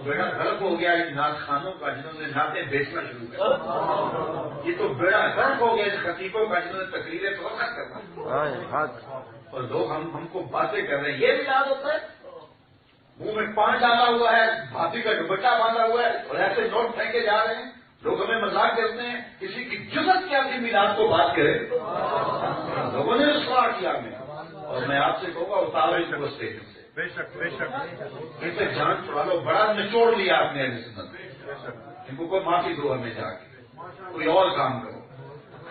بیڑا غرق ہو گیا ان نعت خانوں کا جنہوں نے نعتیں بیچنا شروع کر یہ تو بیڑا غرق ہو گیا ان خطیبوں کا جنہوں نے تقریریں فروخت کرنا اور لوگ ہم کو باتیں کر رہے ہیں یہ بھی یاد ہوتا ہے منہ میں پان ڈالا ہوا ہے بھابھی کا دوپٹہ باندھا ہوا ہے اور ایسے نوٹ پھینکے جا رہے ہیں لوگ ہمیں مذاق کرتے ہیں کسی کی جرت کیا تھی میلاد کو بات کرے لوگوں نے سوال کیا ہمیں اور میں آپ سے کہوں گا اتارو اس کو اسٹیشن سے بے شک بے شک ان سے جان چھڑا لو بڑا نچوڑ لیا آپ نے سنت ان کو کوئی معافی دو ہمیں جا کے کوئی اور کام کرو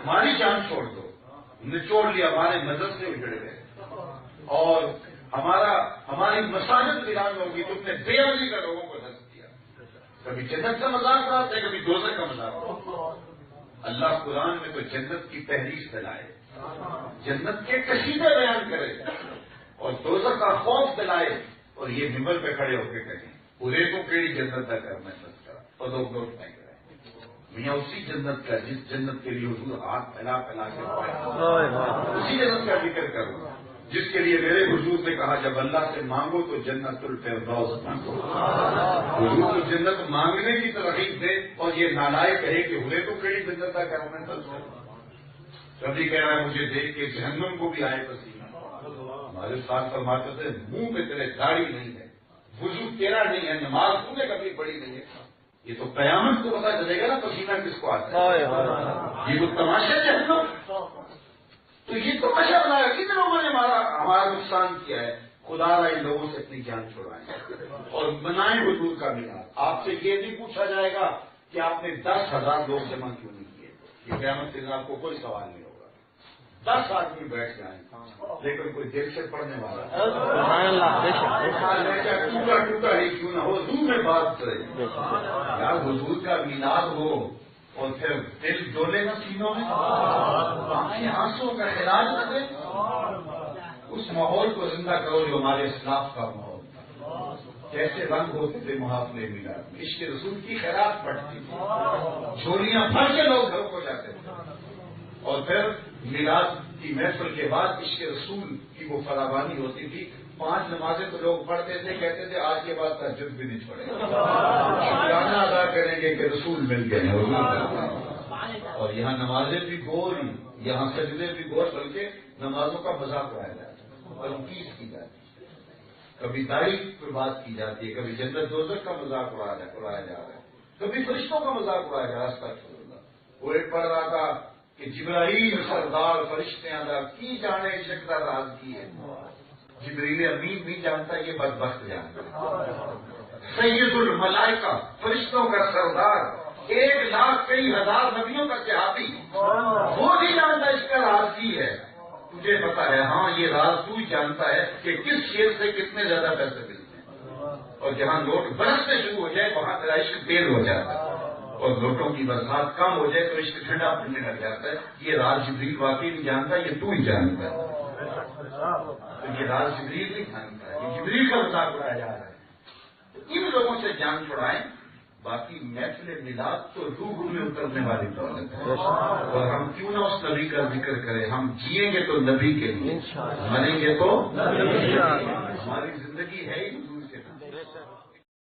ہماری جان چھوڑ دو نچوڑ لیا ہمارے نظر سے اجڑ گئے اور ہماری مساجد ویران ہوگی تم نے بے عملی کا لوگوں کو دست دیا کبھی جنت کا مذاق اڑاتے ہیں کبھی دوزخ کا مذاق اڑاتے اللہ قرآن میں تو جنت کی تحریر دلائے جنت کے قصیدے بیان کرے اور دوزخ کا خوف دلائے اور یہ ممبر پہ کھڑے ہو کے کہیں پورے کو کیڑی جنت کا کر محنت کرا اور لوگ نوٹ نہیں کرے میاں اسی جنت کا جس جنت کے لیے حضور ہاتھ پھیلا پھیلا کے اسی جنت کا ذکر کروں جس کے لیے میرے حضور نے کہا جب اللہ سے مانگو تو جنت الفردوس مانگو حضور کو جنت مانگنے کی ترغیب دے اور یہ نالائق کہے کہ پورے کو کیڑی جنت کا کر محنت کبھی کہہ رہا ہے مجھے دیکھ کے جہنم کو بھی آئے پسینہ ہمارے ساتھ فرماتے تھے منہ میں تیرے داڑھی نہیں ہے وضو تیرا نہیں ہے نماز تم نے کبھی پڑھی نہیں ہے یہ تو قیامت کو پتا چلے گا نا پسینہ کس کو آتا ہے یہ تو تماشا جہنم تو یہ تماشا بنایا کتنے لوگوں نے ہمارا نقصان کیا ہے خدا را ان لوگوں سے اپنی جان چھڑائیں اور بنائیں حضور کا میلاد آپ سے یہ نہیں پوچھا جائے گا کہ آپ نے 10,000 لوگ جمع کیوں نہیں کیے یہ قیامت کے دن آپ کو کوئی سوال نہیں ہوگا 10 آدمی بیٹھ جائیں لیکن کوئی دل سے پڑھنے والا ٹوٹا ٹوٹا ہی کیوں نہ ہو حضور میں بات کرے یار حضور کا میلاد ہو اور پھر دل ڈولے نہ سینوں میں آنسوں کا علاج نہ دے اس ماحول کو زندہ کرو جو ہمارے اسلاف کا ماحول تھا کیسے رنگ ہوتے تھے محافلے میلاد میں عشق رسول کی خیرات پڑتی تھی جھولیاں بھر کے لوگ گھروں کو جاتے تھے اور پھر میلاد کی محفل کے بعد عشق رسول کی وہ فراوانی ہوتی تھی 5 نمازیں تو لوگ پڑھتے تھے کہتے تھے آج کے بعد تہجد بھی نہیں چھوڑیں گے شکرانہ ادا کریں گے کہ رسول مل گئے ہیں اور یہاں نمازیں بھی گور یہاں سجدے بھی گور بلکہ نمازوں کا مذاق اڑایا جاتا ہے تنقید کی جاتی ہے کبھی تاریخ پر بات کی جاتی ہے کبھی جنت دوزخ کا مذاق اڑایا جا رہا ہے کبھی فرشتوں کا مذاق اڑایا جا رہا ہے وہ ایک پڑھ رہا تھا کہ جبرائیل سردار فرشتے ادا کی جانے شکتا راز کی ہے جبریل امین بھی جانتا ہے یہ بدبخت جانتا ہے سید الملائکہ فرشتوں کا سردار 1,00,000 کئی ہزار نبیوں کا صحابی وہ بھی جانتا ہے اس کا راز کی ہے تجھے پتا ہے ہاں یہ راز تو ہی جانتا ہے کہ کس شیر سے کتنے زیادہ پیسے ملتے ہیں اور جہاں نوٹ برسنے شروع ہو جائے وہاں تیرا عشق تیز ہو جاتا ہے اور نوٹوں کی برسات کم ہو جائے تو عشق ٹھنڈا پڑنے لگ جاتا ہے یہ راز جبریل واقعی نہیں جانتا یہ تو ہی جانتا ہے یہ راز جبریل نہیں جانتا ہے یہ جبریل کا مذاق اڑایا جا رہا ہے تو ان لوگوں سے جان چھڑائیں باقی محفل میلاد تو روح میں اترنے والی دولت ہے اور ہم کیوں نہ اس نبی کا ذکر کریں ہم جیئیں گے تو نبی کے لیے مریں گے تو ہماری زندگی ہے ہی